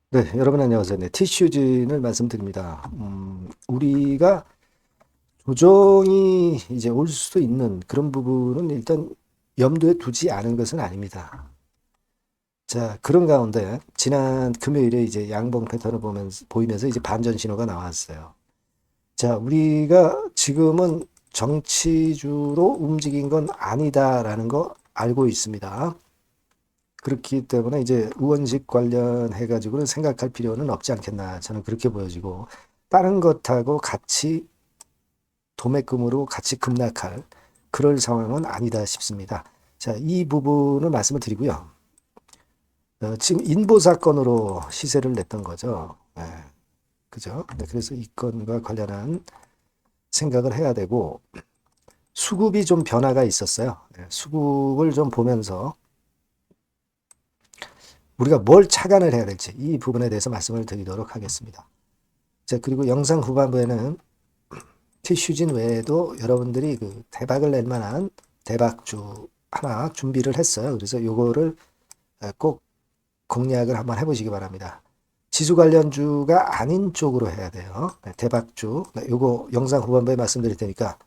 네, 여러분 안녕하세요. 네, 티슈진을 말씀드립니다. 우리가 조정이 이제 올 수도 있는 그런 부분은 일단 염두에 두지 않은 것은 아닙니다. 자, 그런 가운데 지난 금요일에 이제 양봉 패턴을 보이면서 이제 반전 신호가 나왔어요. 자, 우리가 지금은 정치주로 움직인 건 아니다라는 거 알고 있습니다. 그렇기 때문에 이제 우원식 관련해 가지고는 생각할 필요는 없지 않겠나 저는 그렇게 보여지고 다른 것하고 같이 도매금으로 같이 급락할 그럴 상황은 아니다 싶습니다. 자, 이 부분을 말씀을 드리고요. 지금 인보 사건으로 시세를 냈던 거죠. 네, 그죠? 네, 그래서 이 건과 관련한 생각을 해야 되고 수급이 좀 변화가 있었어요. 네, 수급을 좀 보면서 우리가 뭘 착안을 해야 될지 이 부분에 대해서 말씀을 드리도록 하겠습니다. 자, 그리고 영상 후반부에는 티슈진 외에도 여러분들이 그 대박을 낼 만한 대박주 하나 준비를 했어요. 그래서 요거를 꼭 공략을 한번 해보시기 바랍니다. 지수 관련주가 아닌 쪽으로 해야 돼요. 네, 대박주. 네, 요거 영상 후반부에 말씀드릴 테니까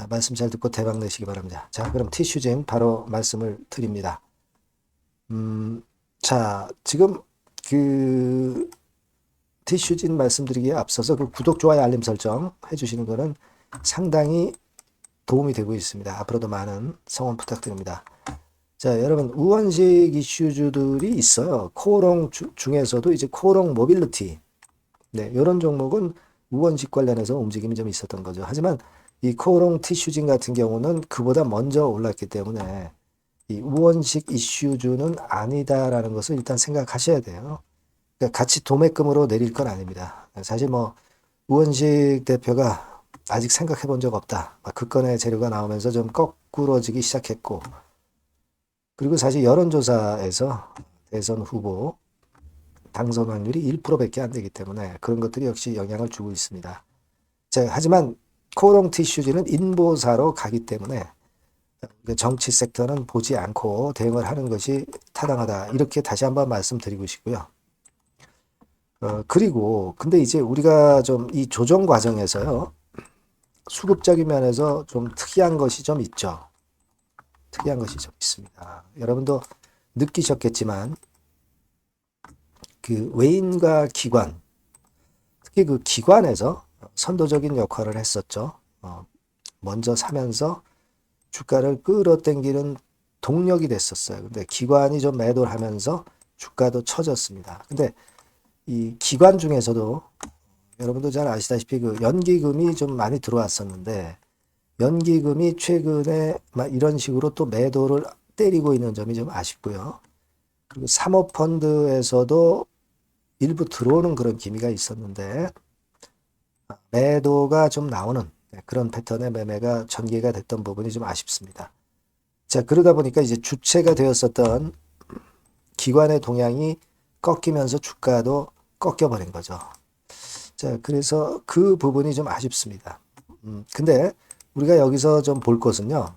말씀 잘 듣고 대박 내시기 바랍니다. 자, 그럼 티슈진 바로 말씀을 드립니다. 자, 지금 그 티슈진 말씀드리기에 앞서서 그 구독, 좋아요, 알림 설정 해주시는 거는 상당히 도움이 되고 있습니다. 앞으로도 많은 성원 부탁드립니다. 자, 여러분, 우원식 이슈주들이 있어요. 코오롱 중에서도 이제 코오롱 모빌리티. 네, 이런 종목은 우원식 관련해서 움직임이 좀 있었던 거죠. 하지만 이 코오롱 티슈진 같은 경우는 그보다 먼저 올랐기 때문에 이 우원식 이슈주는 아니다라는 것을 일단 생각하셔야 돼요. 그러니까 같이 도매금으로 내릴 건 아닙니다. 사실 뭐 우원식 대표가 아직 생각해 본 적 없다. 그 건의 재료가 나오면서 좀 거꾸러지기 시작했고, 그리고 사실 여론조사에서 대선 후보 당선 확률이 1%밖에 안 되기 때문에 그런 것들이 역시 영향을 주고 있습니다. 자, 하지만 코롱 티슈즈는 인보사로 가기 때문에 정치 섹터는 보지 않고 대응을 하는 것이 타당하다. 이렇게 다시 한번 말씀드리고 싶고요. 그리고 근데 이제 우리가 좀 이 조정 과정에서요. 수급적인 면에서 좀 특이한 것이 좀 있죠. 특이한 것이 좀 있습니다. 여러분도 느끼셨겠지만 그 외인과 기관, 특히 그 기관에서 선도적인 역할을 했었죠. 먼저 사면서 주가를 끌어당기는 동력이 됐었어요. 근데 기관이 좀 매도를 하면서 주가도 처졌습니다. 근데 이 기관 중에서도 여러분도 잘 아시다시피 그 연기금이 좀 많이 들어왔었는데 연기금이 최근에 막 이런 식으로 또 매도를 때리고 있는 점이 좀 아쉽고요. 그리고 사모펀드에서도 일부 들어오는 그런 기미가 있었는데 매도가 좀 나오는 그런 패턴의 매매가 전개가 됐던 부분이 좀 아쉽습니다. 자, 그러다 보니까 이제 주체가 되었었던 기관의 동향이 꺾이면서 주가도 꺾여버린 거죠. 자, 그래서 그 부분이 좀 아쉽습니다. 근데 우리가 여기서 좀 볼 것은요.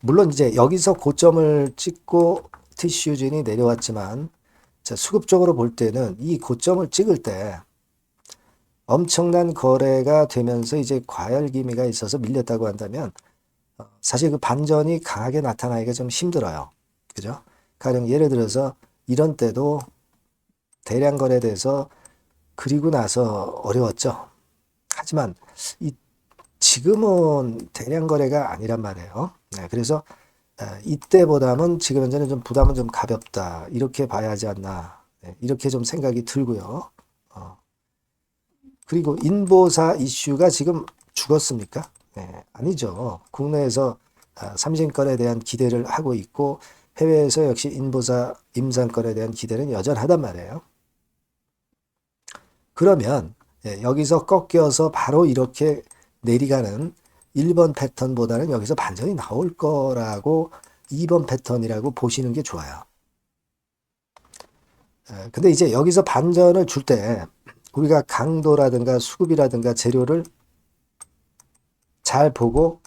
물론 이제 여기서 고점을 찍고 TCU진이 내려왔지만 자, 수급적으로 볼 때는 이 고점을 찍을 때 엄청난 거래가 되면서 이제 과열 기미가 있어서 밀렸다고 한다면 사실 그 반전이 강하게 나타나기가 좀 힘들어요. 그죠? 가령 예를 들어서 이런 때도 대량 거래돼서 그리고 나서 어려웠죠. 하지만 이 지금은 대량 거래가 아니란 말이에요. 네, 그래서 이때보다는 지금 현재는 좀 부담은 좀 가볍다. 이렇게 봐야 하지 않나. 네, 이렇게 좀 생각이 들고요. 그리고 인보사 이슈가 지금 죽었습니까? 네, 아니죠. 국내에서 삼진권에 대한 기대를 하고 있고 해외에서 역시 인보사 임상권에 대한 기대는 여전하단 말이에요. 그러면 여기서 꺾여서 바로 이렇게 내리가는 1번 패턴보다는 여기서 반전이 나올 거라고 2번 패턴이라고 보시는 게 좋아요. 근데 이제 여기서 반전을 줄 때 우리가 강도라든가 수급이라든가 재료를 잘 보고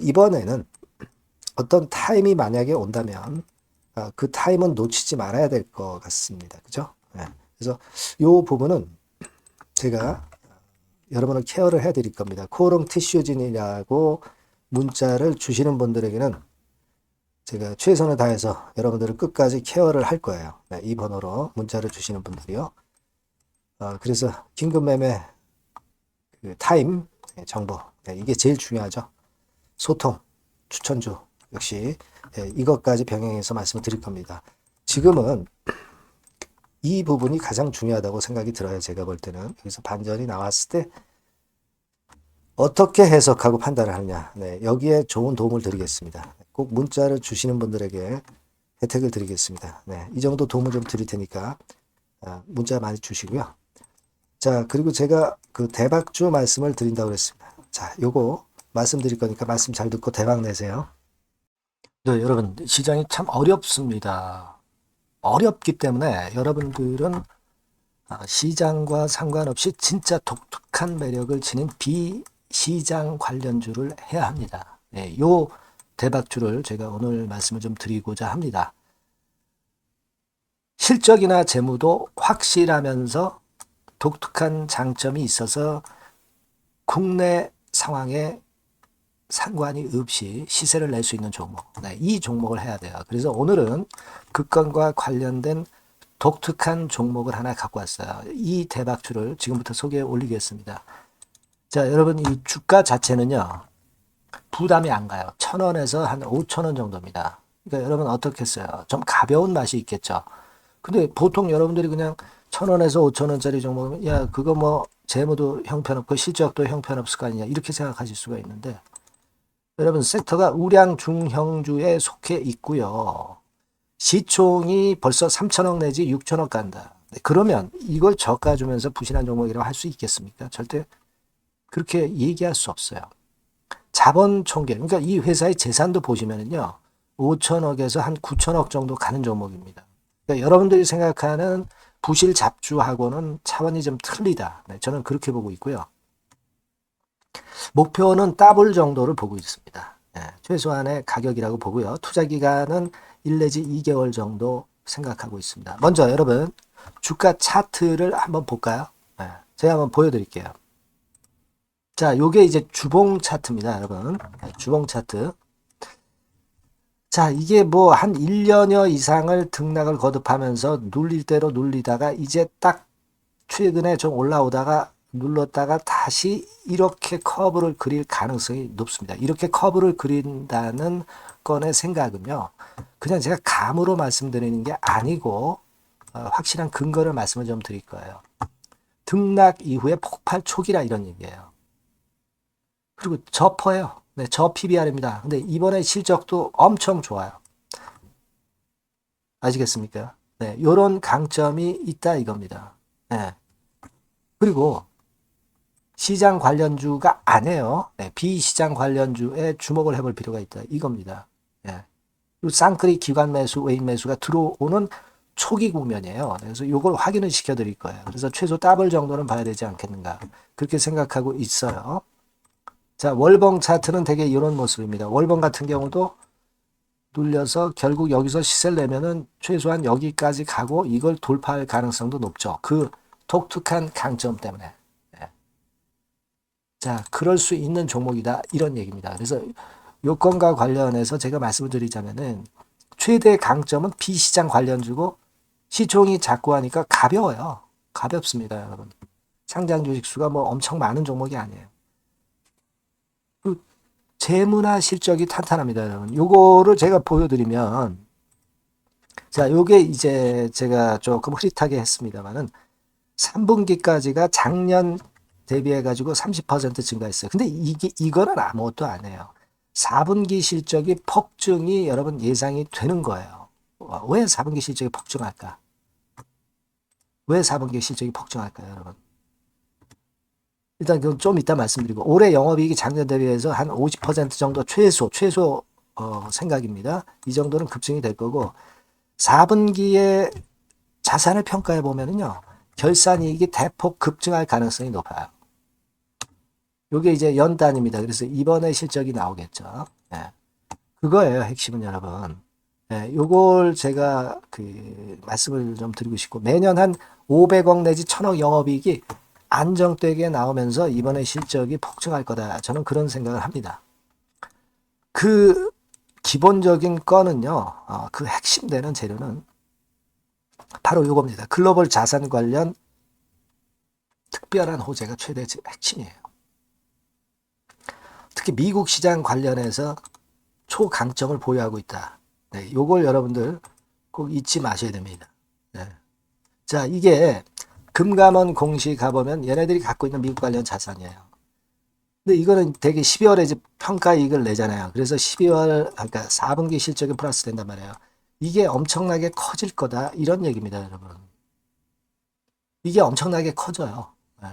이번에는 어떤 타임이 만약에 온다면 그 타임은 놓치지 말아야 될 것 같습니다. 그죠? 예. 그래서 요 부분은 제가 여러분을 케어를 해드릴 겁니다. 코오롱 티슈진이라고 문자를 주시는 분들에게는 제가 최선을 다해서 여러분들을 끝까지 케어를 할 거예요. 네, 이 번호로 문자를 주시는 분들이요. 그래서 긴급매매 그 타임 정보, 네, 이게 제일 중요하죠. 소통, 추천주 역시 이것까지 병행해서 말씀을 드릴 겁니다. 지금은 이 부분이 가장 중요하다고 생각이 들어요. 제가 볼 때는 여기서 반전이 나왔을 때 어떻게 해석하고 판단을 하느냐, 네, 여기에 좋은 도움을 드리겠습니다. 꼭 문자를 주시는 분들에게 혜택을 드리겠습니다. 네, 이 정도 도움을 좀 드릴 테니까 문자 많이 주시고요. 자, 그리고 제가 그 대박주 말씀을 드린다고 그랬습니다. 자, 요거 말씀드릴 거니까 말씀 잘 듣고 대박 내세요. 네, 여러분, 시장이 참 어렵습니다. 어렵기 때문에 여러분들은 시장과 상관없이 진짜 독특한 매력을 지닌 비시장 관련주를 해야 합니다. 네, 요 대박주를 제가 오늘 말씀을 좀 드리고자 합니다. 실적이나 재무도 확실하면서 독특한 장점이 있어서 국내 상황에 상관이 없이 시세를 낼 수 있는 종목. 네, 이 종목을 해야 돼요. 그래서 오늘은 그건과 관련된 독특한 종목을 하나 갖고 왔어요. 이 대박주를 지금부터 소개해 올리겠습니다. 자, 여러분, 이 주가 자체는요, 부담이 안 가요. 1,000원에서 한 5,000원 정도입니다. 그러니까 여러분 어떻겠어요? 좀 가벼운 맛이 있겠죠. 근데 보통 여러분들이 그냥 1,000원에서 5,000원짜리 종목은 야, 그거 뭐 재무도 형편없고 실적도 형편없을 거 아니냐 이렇게 생각하실 수가 있는데 여러분 섹터가 우량 중형주에 속해 있고요. 시총이 벌써 3,000억 내지 6,000억 간다. 그러면 이걸 저가 주면서 부실한 종목이라고 할 수 있겠습니까? 절대 그렇게 얘기할 수 없어요. 자본 총계, 그러니까 이 회사의 재산도 보시면은요, 5천억에서 한 9천억 정도 가는 종목입니다. 그러니까 여러분들이 생각하는 부실 잡주하고는 차원이 좀 틀리다. 네, 저는 그렇게 보고 있고요. 목표는 더블 정도를 보고 있습니다. 네, 최소한의 가격이라고 보고요. 투자 기간은 1 내지 2개월 정도 생각하고 있습니다. 먼저 여러분 주가 차트를 한번 볼까요? 네, 제가 한번 보여드릴게요. 자, 요게 이제 주봉 차트입니다, 여러분. 네, 주봉 차트. 자, 이게 뭐 한 1년여 이상을 등락을 거듭하면서 눌릴 대로 눌리다가 이제 딱 최근에 좀 올라오다가 눌렀다가 다시 이렇게 커브를 그릴 가능성이 높습니다. 이렇게 커브를 그린다는 건의 생각은요, 그냥 제가 감으로 말씀드리는 게 아니고 확실한 근거를 말씀을 좀 드릴 거예요. 등락 이후에 폭발 초기라 이런 얘기예요. 그리고 저퍼예요. 네, 저 PBR입니다. 근데 이번에 실적도 엄청 좋아요. 아시겠습니까? 네, 요런 강점이 있다 이겁니다. 네. 그리고 시장 관련주가 아니에요. 네, 비시장 관련주에 주목을 해볼 필요가 있다 이겁니다. 네. 그리고 쌍끌이 기관 매수, 외인 매수가 들어오는 초기 국면이에요. 그래서 요걸 확인을 시켜드릴 거예요. 그래서 최소 더블 정도는 봐야 되지 않겠는가 그렇게 생각하고 있어요. 자, 월봉 차트는 되게 이런 모습입니다. 월봉 같은 경우도 눌려서 결국 여기서 시세를 내면은 최소한 여기까지 가고 이걸 돌파할 가능성도 높죠. 그 독특한 강점 때문에. 네. 자, 그럴 수 있는 종목이다. 이런 얘기입니다. 그래서 요건과 관련해서 제가 말씀을 드리자면은 최대 강점은 비시장 관련주고 시총이 작고 하니까 가벼워요. 가볍습니다, 여러분. 상장 주식 수가 뭐 엄청 많은 종목이 아니에요. 재무나 실적이 탄탄합니다, 여러분. 요거를 제가 보여드리면, 자, 요게 이제 제가 조금 흐릿하게 했습니다만은, 3분기까지가 작년 대비해가지고 30% 증가했어요. 근데 이거는 아무것도 아니에요. 4분기 실적이 폭증이 여러분 예상이 되는 거예요. 왜 4분기 실적이 폭증할까? 왜 4분기 실적이 폭증할까요, 여러분? 일단 그건 좀 이따 말씀드리고 올해 영업이익이 작년 대비해서 한 50% 정도 최소 생각입니다. 이 정도는 급증이 될 거고 4분기에 자산을 평가해 보면은요. 결산이익이 대폭 급증할 가능성이 높아요. 이게 이제 연단입니다. 그래서 이번에 실적이 나오겠죠. 네. 그거예요. 핵심은 여러분. 요걸 제가 그 말씀을 좀 드리고 싶고, 매년 한 500억 내지 1000억 영업이익이 안정되게 나오면서 이번에 실적이 폭증할 거다. 저는 그런 생각을 합니다. 그 기본적인 건은요, 그 핵심 되는 재료는 바로 요겁니다. 글로벌 자산 관련 특별한 호재가 최대 핵심이에요. 특히 미국 시장 관련해서 초강점을 보유하고 있다. 네, 요걸 여러분들 꼭 잊지 마셔야 됩니다. 네. 자, 이게 금감원 공시 가보면 얘네들이 갖고 있는 미국 관련 자산이에요. 근데 이거는 되게 12월에 이제 평가이익을 내잖아요. 그래서 12월, 그러니까 4분기 실적이 플러스 된단 말이에요. 이게 엄청나게 커질 거다. 이런 얘기입니다, 여러분. 이게 엄청나게 커져요. 네.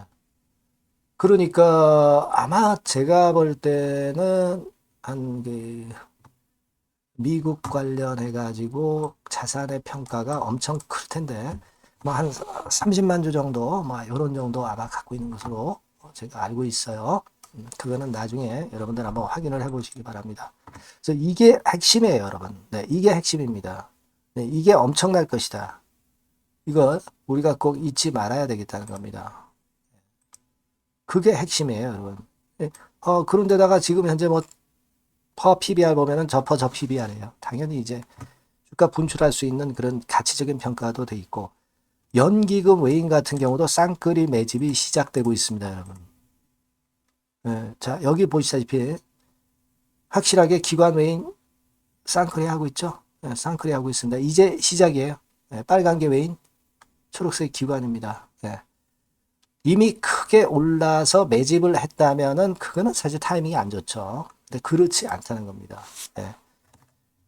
그러니까 아마 제가 볼 때는 한 그 미국 관련해 가지고 자산의 평가가 엄청 클 텐데 뭐 한 30만 주 정도 뭐 이런 정도 아마 갖고 있는 것으로 제가 알고 있어요. 그거는 나중에 여러분들 한번 확인을 해 보시기 바랍니다. 그래서 이게 핵심이에요, 여러분. 네, 이게 핵심입니다. 네, 이게 엄청날 것이다. 이거 우리가 꼭 잊지 말아야 되겠다는 겁니다. 그게 핵심이에요, 여러분. 네, 그런데다가 지금 현재 뭐 퍼 PBR 보면은 저 PBR이에요. 당연히 이제 주가 분출할 수 있는 그런 가치적인 평가도 돼 있고, 연기금 외인 같은 경우도 쌍끌이 매집이 시작되고 있습니다, 여러분. 네, 자, 여기 보시다시피 확실하게 기관 외인 쌍끌이 하고 있죠. 네, 쌍끌이 하고 있습니다. 이제 시작이에요. 네, 빨간 게 외인, 초록색 기관입니다. 네. 이미 크게 올라서 매집을 했다면은 그거는 사실 타이밍이 안 좋죠. 근데 그렇지 않다는 겁니다. 네.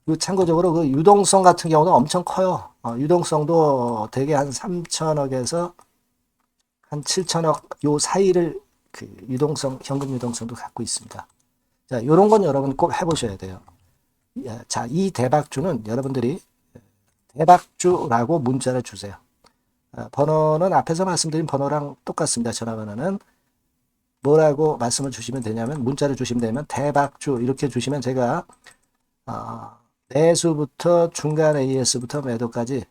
그 참고적으로 그 유동성 같은 경우는 엄청 커요. 유동성도 대개 한 3천억에서 한 7천억 요 사이를 그 유동성, 현금 유동성도 갖고 있습니다. 자, 요런 건 여러분 꼭 해보셔야 돼요. 자, 이 대박주는 여러분들이 대박주라고 문자를 주세요. 번호는 앞에서 말씀드린 번호랑 똑같습니다. 전화번호는 뭐라고 말씀을 주시면 되냐면, 문자를 주시면 되면 대박주 이렇게 주시면 제가 매수부터 중간 AS부터 매도까지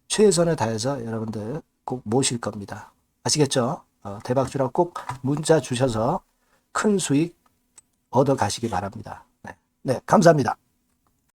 최선을 다해서 여러분들 꼭 모실 겁니다. 아시겠죠? 대박주라고 꼭 문자 주셔서 큰 수익 얻어 가시기 바랍니다. 네, 네, 감사합니다.